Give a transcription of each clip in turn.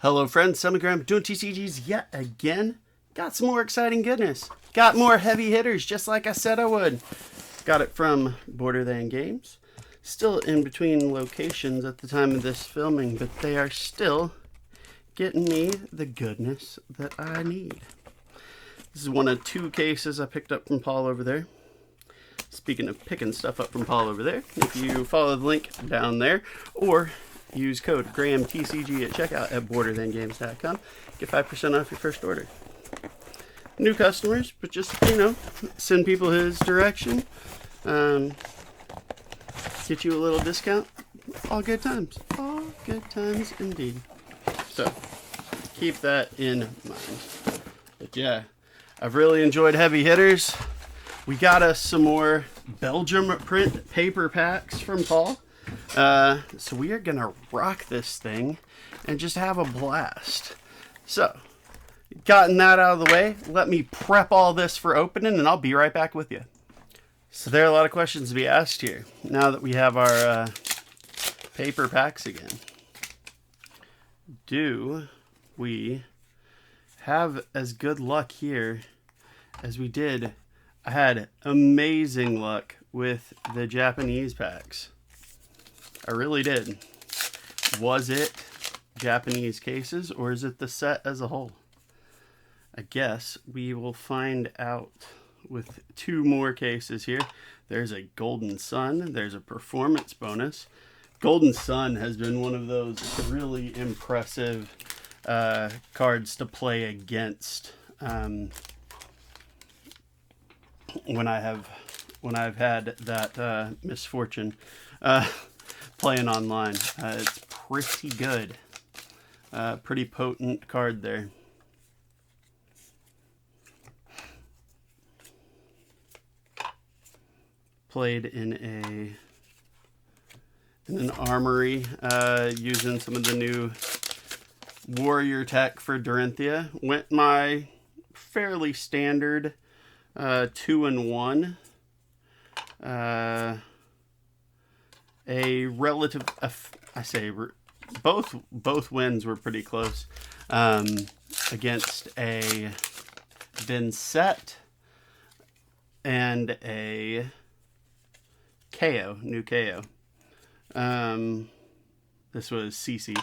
Hello friends, Semigram doing TCGs yet again. Got some more exciting goodness. Got more heavy hitters just like I said I would. Got it from Border Than Games. Still in between locations at the time of this filming, but they are still getting me the goodness that I need. This is one of two cases I picked up from Paul over there. Speaking of picking stuff up from Paul over there, if you follow the link down there, or use code GrahamTCG at checkout at borderthangames.com, get 5% off your first order. New customers, but just, send people his direction. Get you a little discount. All good times. All good times indeed. So, keep that in mind. But yeah, I've really enjoyed Heavy Hitters. We got us some more Belgium print paper packs from Paul. So we are going to rock this thing and just have a blast. So, gotten that out of the way, let me prep all this for opening and I'll be right back with you. So there are a lot of questions to be asked here now that we have our paper packs again. Do we have as good luck here as we did? I had amazing luck with the Japanese packs. I really did. Was it Japanese cases or is it the set as a whole? I guess we will find out with two more cases here. There's a Golden Sun. There's a performance bonus. Golden Sun has been one of those really impressive cards to play against when I've had that misfortune playing online. It's pretty good. Pretty potent card there. Played in an armory using some of the new warrior tech for Dorinthia. Went my fairly standard 2-1. A relative, both wins were pretty close against a Vincent and a KO, new KO. This was CC.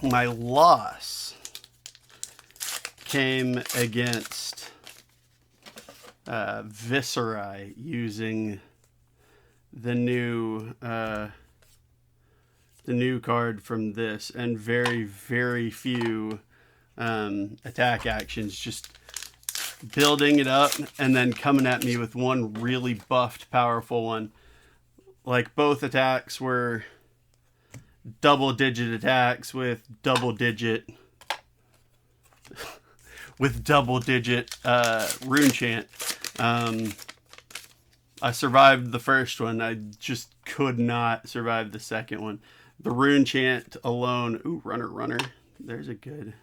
My loss came against Viscerai using the new card from this, and very, very few attack actions, just building it up and then coming at me with one really buffed, powerful one. Like, both attacks were double-digit attacks with double-digit rune chant. I survived the first one. I just could not survive the second one. The rune chant alone. Ooh, runner. There's a good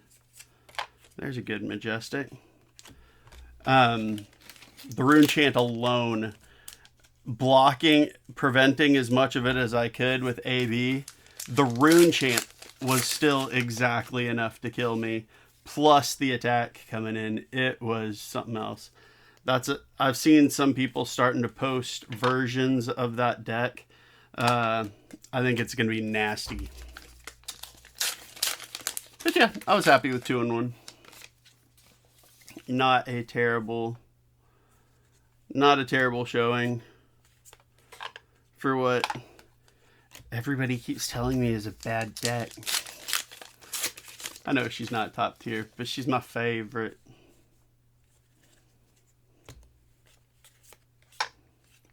majestic. The rune chant alone, preventing as much of it as I could with AB. The rune chant was still exactly enough to kill me. Plus the attack coming in, it was something else. I've seen some people starting to post versions of that deck. I think it's going to be nasty. But yeah, I was happy with 2-1. Not a terrible showing for what everybody keeps telling me is a bad deck. I know she's not top tier, but she's my favorite.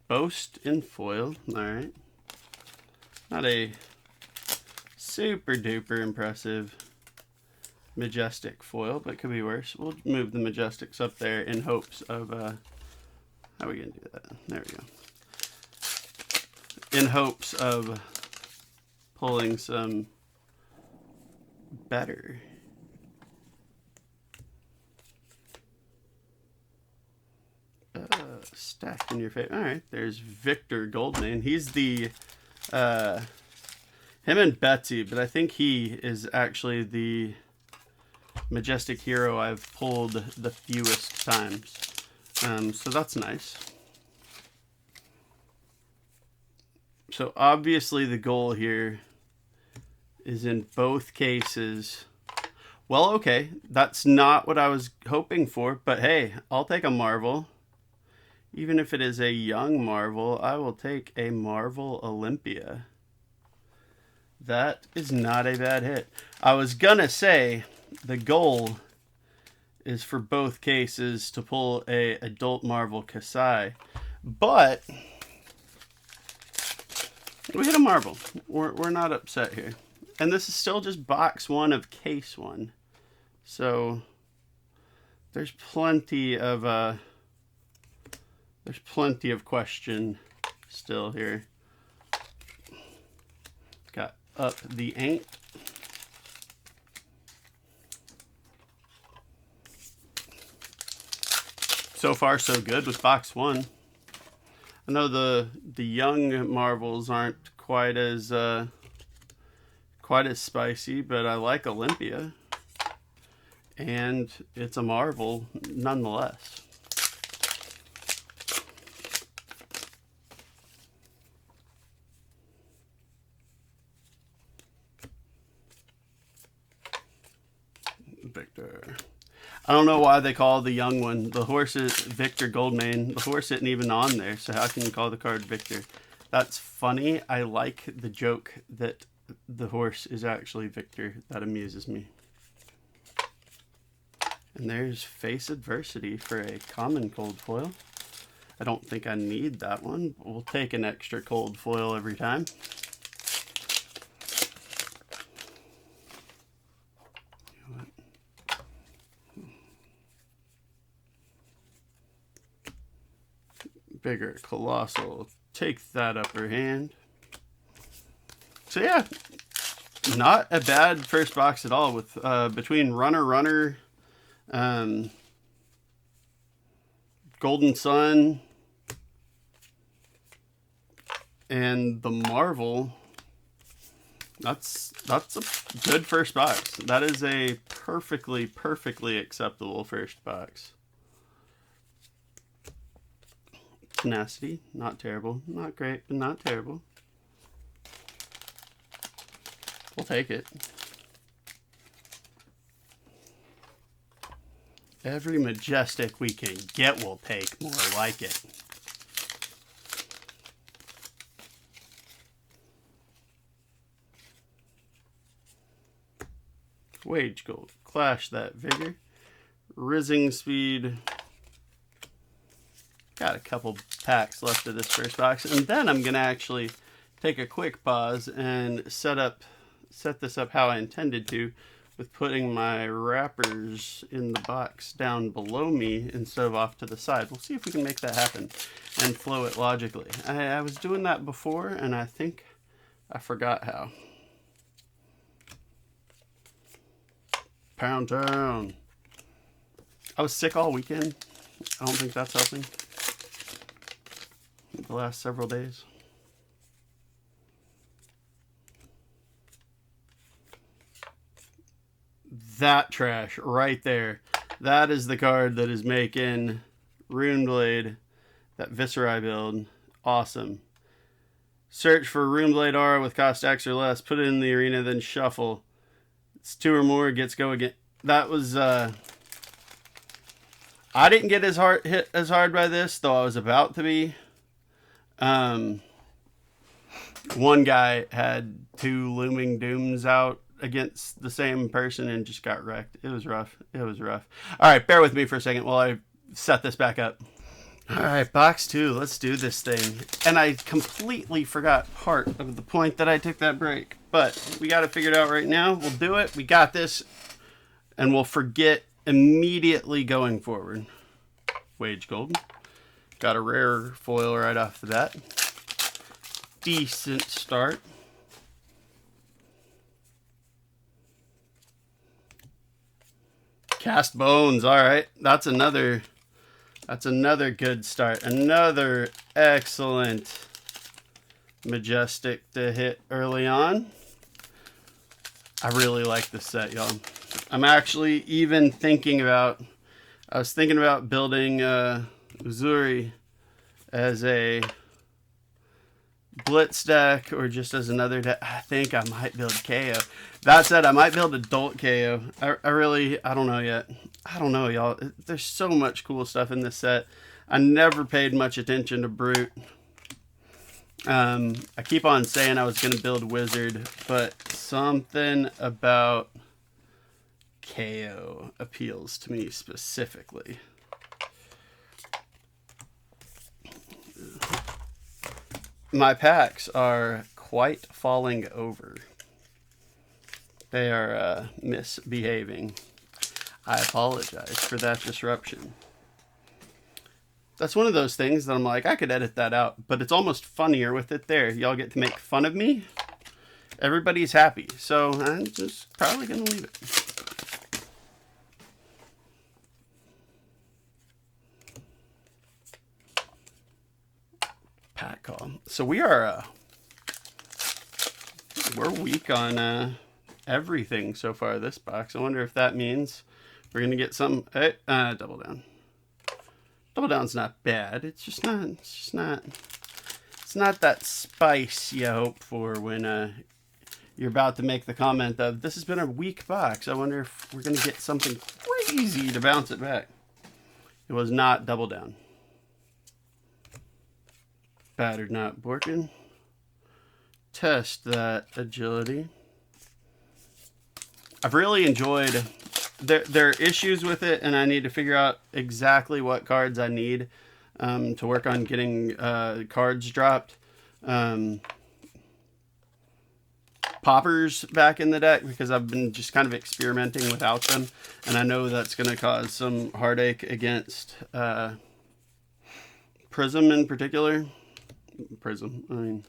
Boast in foil. Alright. Not a super duper impressive majestic foil, but could be worse. We'll move the majestics up there in hopes of how are we gonna do that? There we go. In hopes of pulling some better. Stacked in your face. All right, there's Victor Goldman. He's the Him and Betsy, but I think he is actually the Majestic Hero I've pulled the fewest times. So that's nice. So obviously the goal here is in both cases. Well, okay, that's not what I was hoping for, but hey, I'll take a Marvel. Even if it is a young Marvel, I will take a Marvel Olympia. That is not a bad hit. I was gonna say the goal is for both cases to pull a adult Marvel Kasai, but we hit a Marvel. We're not upset here. And this is still just box 1 of case 1. So there's plenty of question still here. Got up the ink. So far so good with box 1. I know the young Marvels aren't quite as spicy, but I like Olympia, and it's a Marvel nonetheless. Victor. I don't know why they call the young one. The horse is Victor Goldmane. The horse isn't even on there, so how can you call the card Victor? That's funny. I like the joke that the horse is actually Victor. That amuses me. And there's Face Adversity for a common cold foil. I don't think I need that one, but we'll take an extra cold foil every time. Bigger Colossal, take that upper hand. So yeah, not a bad first box at all with between Runner, Golden Sun, and the Marvel. That's a good first box. That is a perfectly acceptable first box. Tenacity, not terrible. Not great, but not terrible. We'll take it. Every Majestic we can get, we'll take. More like it. Wage Gold. Clash that Vigor. Rising Speed. Got a couple packs left of this first box, and then I'm gonna actually take a quick pause and set this up how I intended to, with putting my wrappers in the box down below me instead of off to the side. We'll see if we can make that happen and flow it logically. I was doing that before, and I think I forgot how. Pound Town. I was sick all weekend. I don't think that's helping. The last several days. That trash right there. That is the card that is making Runeblade, that Visceri build, awesome. Search for Runeblade Aura with cost X or less. Put it in the arena, then shuffle. It's 2 or more. Gets go again. That was I didn't get hit as hard by this, though I was about to be. One guy had 2 Looming Dooms out against the same person and just got wrecked. It was rough. It was rough. All right, bear with me for a second while I set this back up. All right, box 2. Let's do this thing. And I completely forgot part of the point that I took that break. But we got it figured out right now. We'll do it. We got this. And we'll forget immediately going forward. Wage Gold. Got a rare foil right off the bat. Decent start. Cast Bones. All right, that's another good start. Another excellent Majestic to hit early on. I really like this set, y'all. I'm actually even thinking about, I was thinking about building Uzuri as a blitz deck or just as another deck. I think I might build KO. That said, I might build adult KO. I don't know yet. I don't know, y'all. There's so much cool stuff in this set. I never paid much attention to Brute. I keep on saying I was going to build Wizard, but something about KO appeals to me specifically. My packs are quite falling over. They are misbehaving. I apologize for that disruption. That's one of those things that I'm like, I could edit that out, but it's almost funnier with it there. Y'all get to make fun of me. Everybody's happy, so I'm just probably going to leave it. Pack call. So we are, we're weak on everything so far this box. I wonder if that means we're going to get some, double down. Double down's not bad. It's not that spice you hope for when you're about to make the comment of, this has been a weak box. I wonder if we're going to get something crazy to bounce it back. It was not double down. Battered, not broken. Test that agility. I've really enjoyed, there are issues with it, and I need to figure out exactly what cards I need to work on getting cards dropped. Poppers back in the deck, because I've been just kind of experimenting without them, and I know that's going to cause some heartache against Prism in particular. Prism, I mean,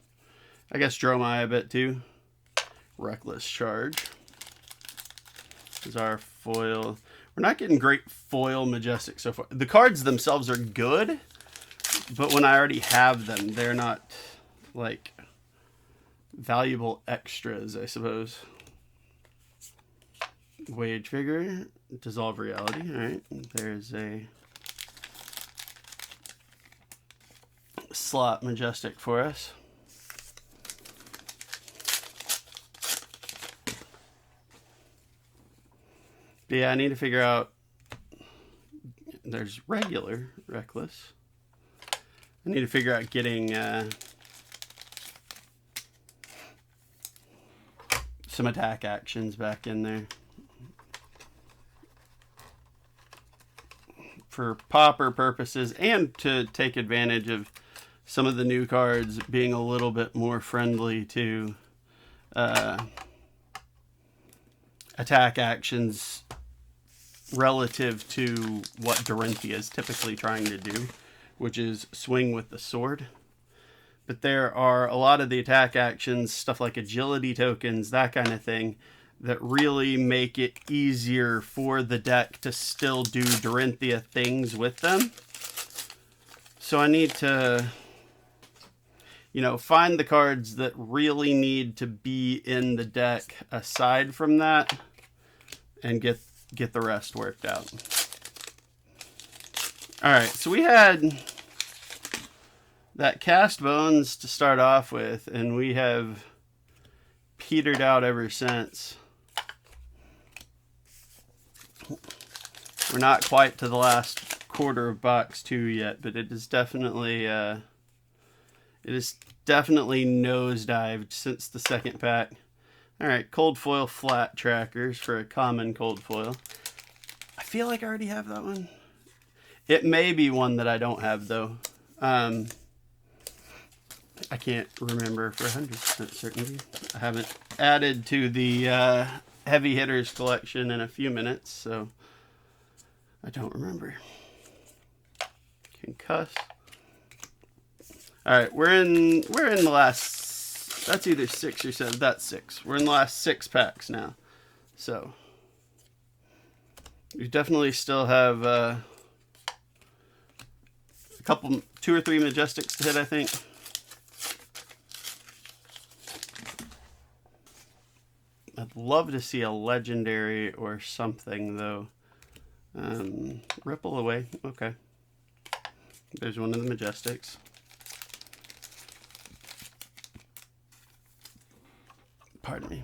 I guess Dromai a bit too. Reckless Charge is our foil. We're not getting great foil Majestic so far. The cards themselves are good, but when I already have them, they're not like valuable extras, I suppose. Wage Figure, Dissolve Reality. All right, there's a slot Majestic for us. But yeah, I need to figure out, there's regular Reckless. I need to figure out getting some attack actions back in there. For popper purposes, and to take advantage of some of the new cards being a little bit more friendly to attack actions relative to what Dorinthia is typically trying to do, which is swing with the sword. But there are a lot of the attack actions, stuff like agility tokens, that kind of thing, that really make it easier for the deck to still do Dorinthia things with them. So I need to, you know, find the cards that really need to be in the deck aside from that, and get the rest worked out. All right, so we had that Cast Bones to start off with, and we have petered out ever since. We're not quite to the last quarter of box 2 yet, but it is definitely nosedived since the second pack. All right, cold foil flat trackers for a common cold foil. I feel like I already have that one. It may be one that I don't have though. I can't remember for 100% certainty. I haven't added to the Heavy Hitters collection in a few minutes, so I don't remember. Concuss. All right, we're in the last. That's either 6 or 7. That's 6. We're in the last 6 packs now, so we definitely still have a couple, 2 or 3 Majestics to hit, I think. I'd love to see a legendary or something, though. Ripple away. Okay. There's one of the Majestics. Pardon me.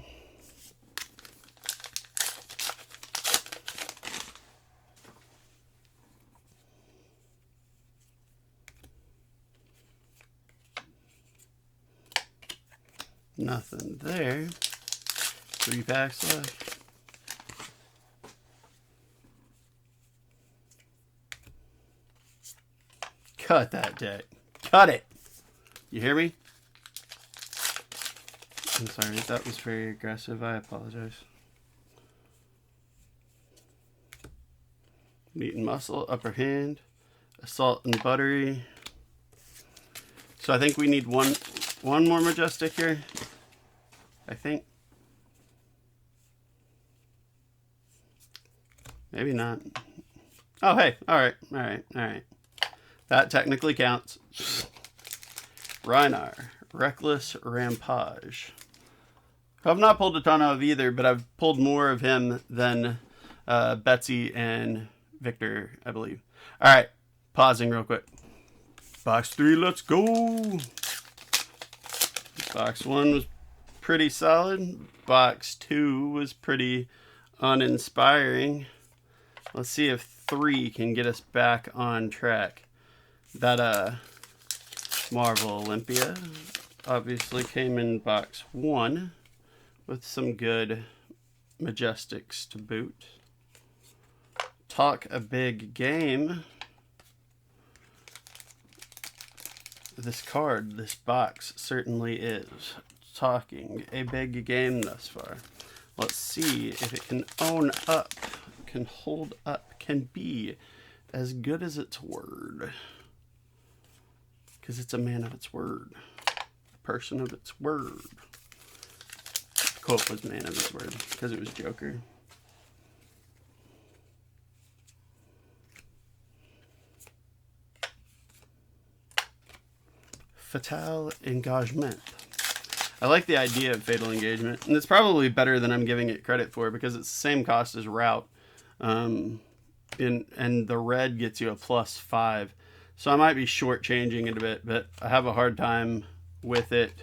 Nothing there. 3 packs left. Cut that deck. Cut it. You hear me? I'm sorry, that was very aggressive. I apologize. Meat and muscle, upper hand, assault and buttery. So I think we need one more Majestic here. I think. Maybe not. Oh, hey. All right. That technically counts. Rhinar, Reckless Rampage. I've not pulled a ton of either, but I've pulled more of him than Betsy and Victor, I believe. All right, pausing real quick. Box 3, let's go. Box 1 was pretty solid. Box 2 was pretty uninspiring. Let's see if 3 can get us back on track. That Marvel Olympia obviously came in box 1 with some good Majestics to boot. Talk a big game. This box certainly is talking a big game thus far. Let's see if it can own up, can hold up, can be as good as its word. Because it's a man of its word. A person of its word. The quote was man of its word because it was Joker. Fatal Engagement. I like the idea of Fatal Engagement, and it's probably better than I'm giving it credit for because it's the same cost as Route, and the red gets you a +5, so I might be shortchanging it a bit, but I have a hard time with it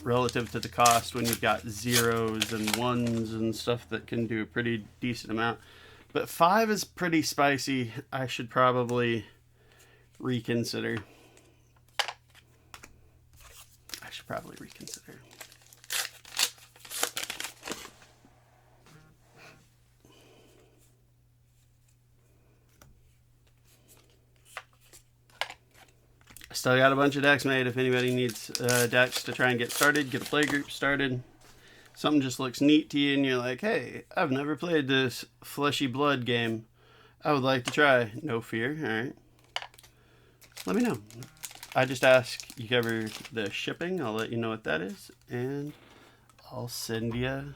relative to the cost when you've got 0s and 1s and stuff that can do a pretty decent amount. But 5 is pretty spicy. I should probably reconsider. I still got a bunch of decks made if anybody needs decks to try and get started, get a play group started. Something just looks neat to you and you're like, hey, I've never played this Fleshy Blood game. I would like to try. No fear. All right. Let me know. I just ask you cover the shipping. I'll let you know what that is. And I'll send you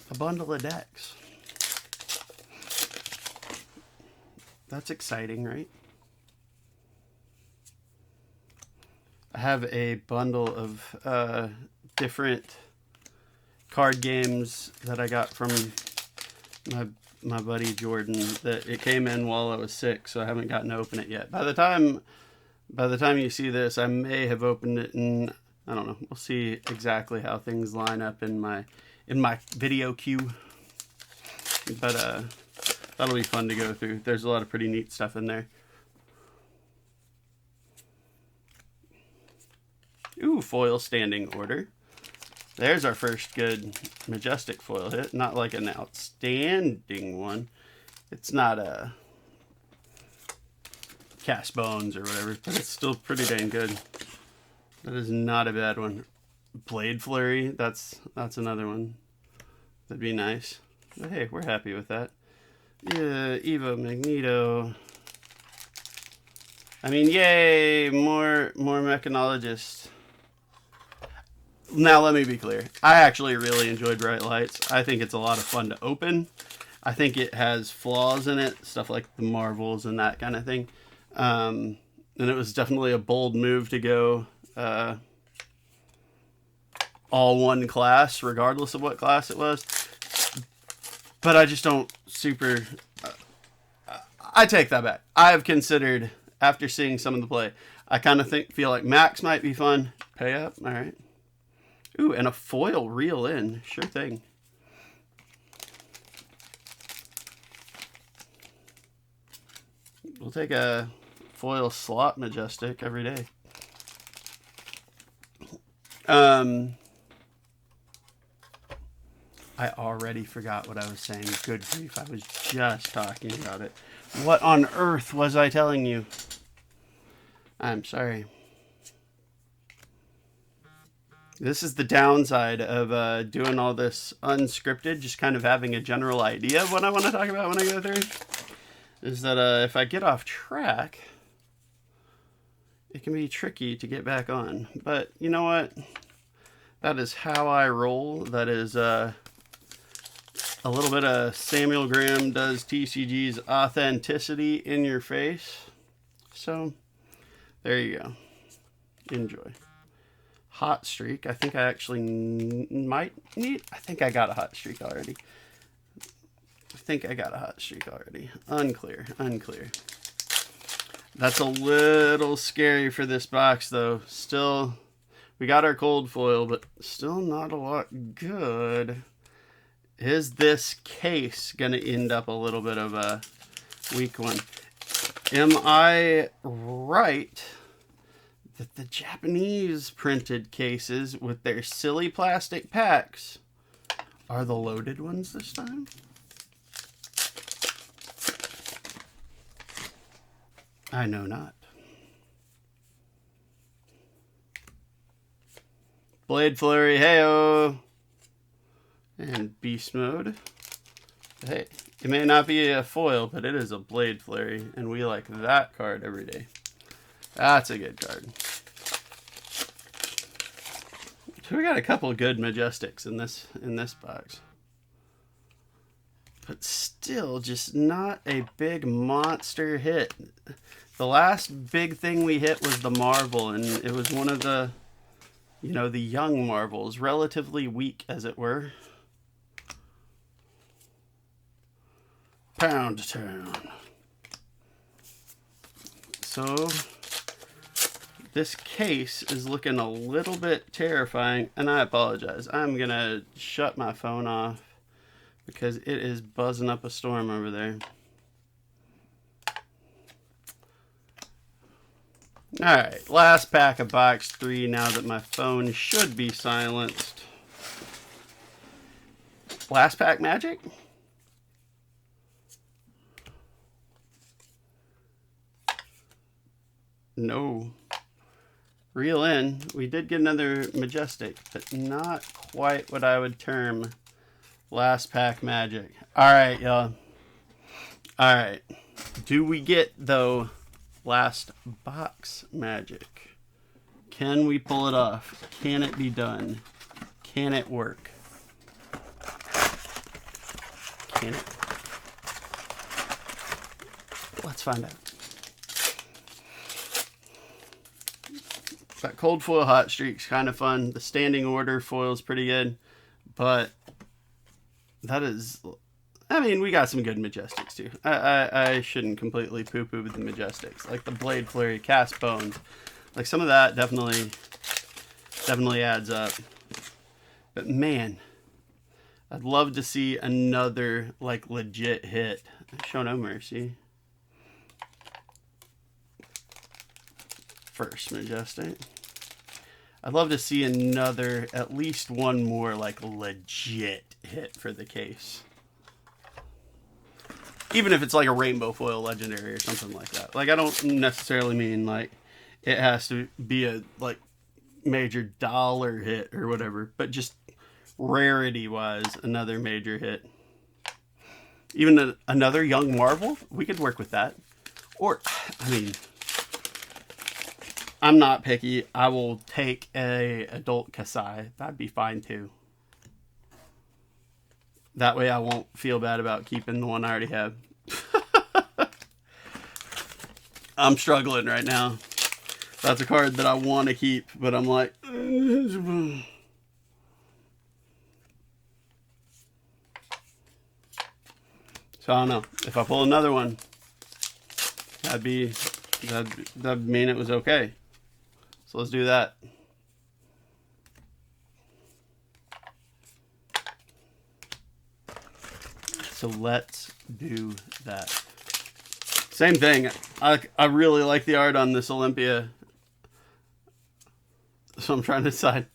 a bundle of decks. That's exciting, right? I have a bundle of different card games that I got from my buddy Jordan. That it came in while I was sick, so I haven't gotten to open it yet. By the time you see this, I may have opened it, and I don't know. We'll see exactly how things line up in my video queue. But that'll be fun to go through. There's a lot of pretty neat stuff in there. Ooh, foil standing order. There's our first good Majestic foil hit. Not like an outstanding one. It's not a Cast Bones or whatever, but it's still pretty dang good. That is not a bad one. Blade Flurry, that's another one. That'd be nice. But hey, we're happy with that. Yeah, Evo Magneto. I mean, yay, more mechanologists. Now, let me be clear. I actually really enjoyed Bright Lights. I think it's a lot of fun to open. I think it has flaws in it, stuff like the Marvels and that kind of thing. And it was definitely a bold move to go all one class, regardless of what class it was. But I just don't super... I take that back. I have considered, after seeing some of the play, I kind of feel like Max might be fun. Pay up, all right. Ooh, and a foil reel in. Sure thing. We'll take a foil slot Majestic every day. I already forgot what I was saying. Good grief, I was just talking about it. What on earth was I telling you? I'm sorry. This is the downside of doing all this unscripted, just kind of having a general idea of what I want to talk about when I go through. Is that if I get off track, it can be tricky to get back on. But you know what? That is how I roll. That is a little bit of Samuel Graham does TCG's authenticity in your face. So, there you go. Enjoy. Hot streak. I think I actually might need... I think I got a hot streak already. Unclear. That's a little scary for this box, though. Still, we got our cold foil, but still not a lot good. Is this case going to end up a little bit of a weak one? Am I right that the Japanese printed cases with their silly plastic packs are the loaded ones this time? I know not. Blade Flurry, heyo! And Beast Mode. Hey, it may not be a foil, but it is a Blade Flurry, and we like that card every day. That's a good card. So we got a couple good Majestics in this box. But still just not a big monster hit. The last big thing we hit was the Marvel, and it was one of the, you know, the young Marvels, relatively weak as it were. Pound Town. So this case is looking a little bit terrifying, and I apologize. I'm gonna shut my phone off because it is buzzing up a storm over there. Alright, last pack of box 3 now that my phone should be silenced. Last pack magic? No. Reel in. We did get another Majestic, but not quite what I would term last pack magic. Alright, y'all. Alright. Do we get, though, last box magic? Can we pull it off? Can it be done? Can it work? Can it? Let's find out. That cold foil hot streak's kind of fun. The standing order foil's pretty good, but that is, I mean, we got some good Majestics too. I shouldn't completely poo-poo with the Majestics. Like the Blade Flurry, Cast Bones, like some of that definitely adds up. But man, I'd love to see another like legit hit. Show no mercy. First Majestic. I'd love to see another, at least one more like legit hit for the case. Even if it's like a rainbow foil legendary or something like that. Like I don't necessarily mean like it has to be a like major dollar hit or whatever, but just rarity wise, another major hit. Even another young Marvel, we could work with that. Or, I mean, I'm not picky. I will take a adult Kasai. That'd be fine too. That way I won't feel bad about keeping the one I already have. I'm struggling right now. That's a card that I want to keep, but I'm like... So I don't know. If I pull another one, that'd mean it was okay. So let's do that. So let's do that. Same thing. I really like the art on this Olympia. So I'm trying to decide,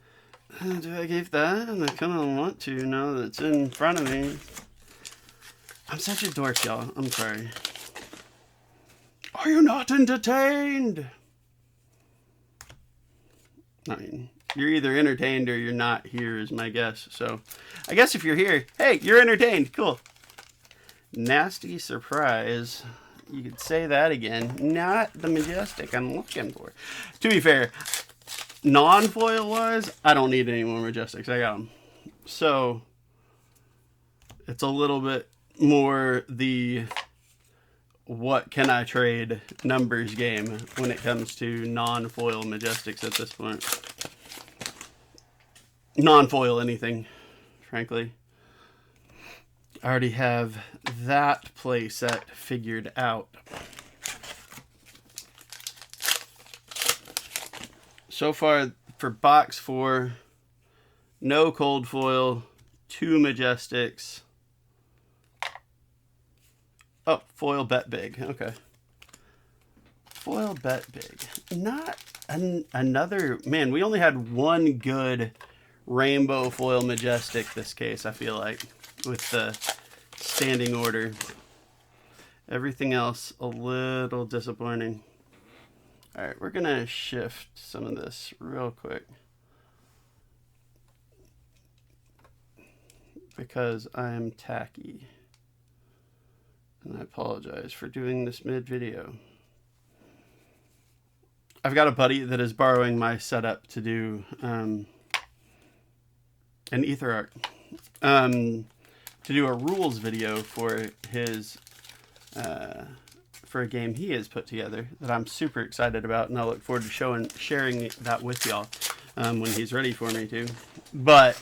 do I keep that? And I kind of want to now that it's in front of me. I'm such a dork, y'all. I'm sorry. Are you not entertained? I mean, you're either entertained or you're not here is my guess. So I guess if you're here, hey, you're entertained. Cool. Nasty surprise. You could say that again. Not the Majestic I'm looking for. To be fair, non-foil wise, I don't need any more Majestics. I got them. So it's a little bit more the what can I trade numbers game when it comes to non-foil Majestics at this point. Non-foil anything, frankly. I already have that play set figured out. So far for box 4, no cold foil, 2 Majestics. Oh, foil bet big. Okay. Foil bet big. Not another... Man, we only had one good rainbow foil Majestic this case, I feel like, with the standing order. Everything else a little disappointing. All right, we're going to shift some of this real quick, because I am tacky. And I apologize for doing this mid-video. I've got a buddy that is borrowing my setup to do an ether art. To do a rules video for his for a game he has put together that I'm super excited about, and I look forward to sharing that with y'all when he's ready for me to. But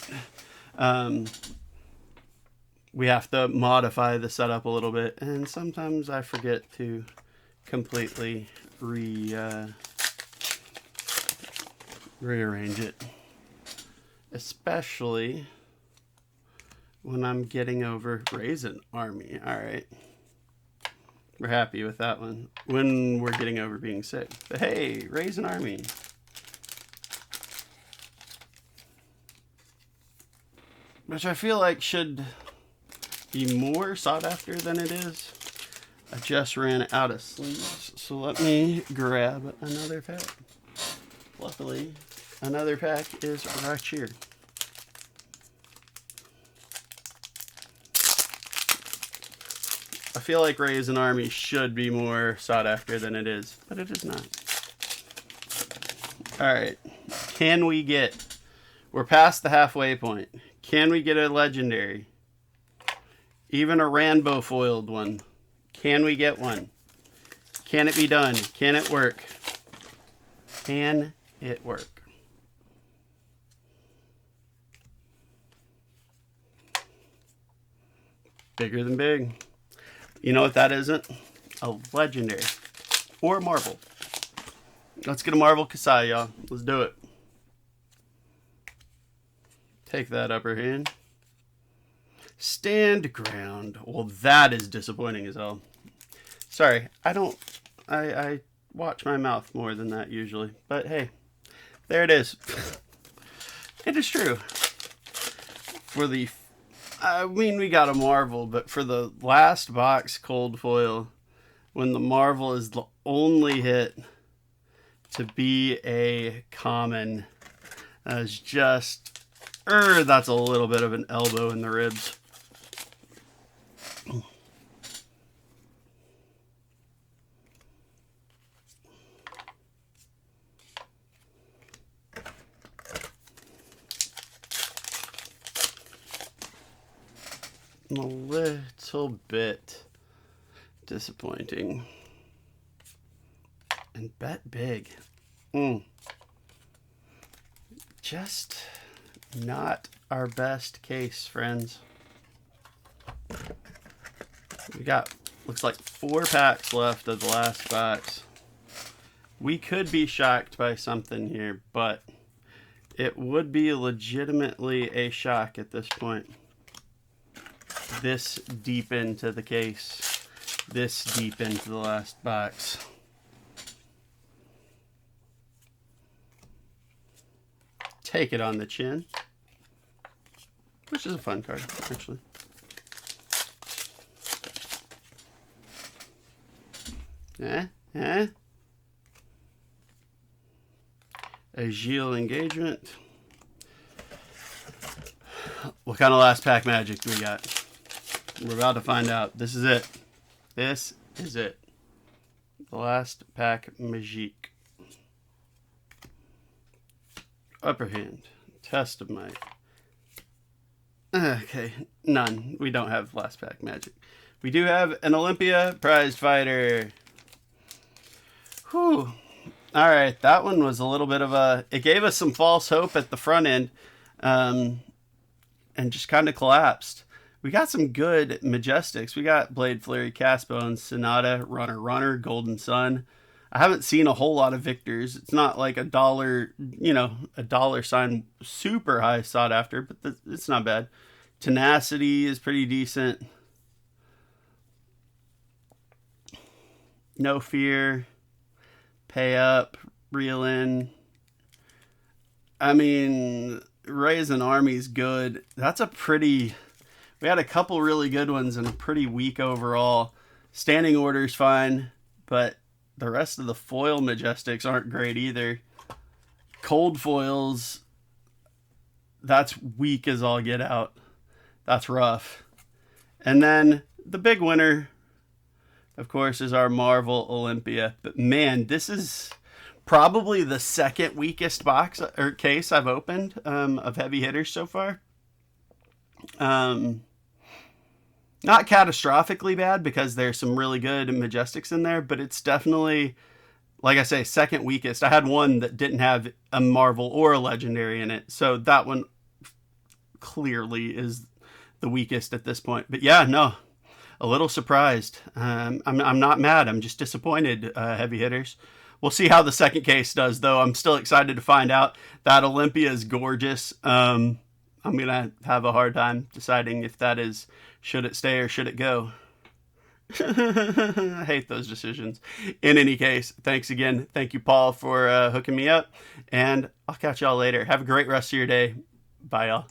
we have to modify the setup a little bit, and sometimes I forget to completely rearrange it, especially when I'm getting over Raisin Army. All right, we're happy with that one when we're getting over being sick. But hey, Raisin Army. Which I feel like should be more sought after than it is. I just ran out of sleeves, so let me grab another pack. Luckily, another pack is right here. I feel like Raisin Army should be more sought after than it is, but it is not. Alright, can we get... We're past the halfway point. Can we get a legendary? Even a rainbow foiled one. Can we get one? Can it be done? Can it work? Can it work? Bigger than big. You know what that isn't? A legendary. Or a marble. Let's get a marble Kasai, y'all. Let's do it. Take that upper hand. Stand ground. Well, that is disappointing as hell. Sorry, I watch my mouth more than that usually. But hey, there it is. It is true. I mean, we got a marvel, but for the last box cold foil, when the marvel is the only hit to be a common, is just, that's a little bit of an elbow in the ribs. A little bit disappointing. And bet big. Just not our best case, friends. We got, looks like 4 packs left of the last box. We could be shocked by something here, but it would be legitimately a shock at this point. This deep into the case. This deep into the last box. Take it on the chin. Which is a fun card, actually. Agile engagement. What kind of last pack magic do we got? We're about to find out. This is it. This is it. The last pack magic. Upper hand. Test of might. Okay, none. We don't have last pack magic. We do have an Olympia prized fighter. Whew. All right, that one was a little bit of a... It gave us some false hope at the front end and just kind of collapsed. We got some good Majestics. We got Blade Flurry, Castbone, Sonata, Runner, Golden Sun. I haven't seen a whole lot of Victors. It's not like a dollar, a dollar sign super high sought after, but it's not bad. Tenacity is pretty decent. No Fear. Pay Up. Reel In. I mean, Raise an Army's good. That's a pretty... We had a couple really good ones and pretty weak overall. Standing Order's fine, but the rest of the foil Majestics aren't great either. Cold foils, that's weak as all get out. That's rough. And then the big winner, of course, is our Marvel Olympia. But man, this is probably the second weakest box or case I've opened of heavy hitters so far. Not catastrophically bad because there's some really good Majestics in there, but it's definitely, like I say, second weakest. I had one that didn't have a Marvel or a Legendary in it, so that one clearly is the weakest at this point. But yeah, no, a little surprised. I'm not mad. I'm just disappointed, heavy hitters. We'll see how the second case does, though. I'm still excited to find out. That Olympia is gorgeous. I'm going to have a hard time deciding if that is, should it stay or should it go? I hate those decisions. In any case, thanks again. Thank you, Paul, for hooking me up. And I'll catch y'all later. Have a great rest of your day. Bye, y'all.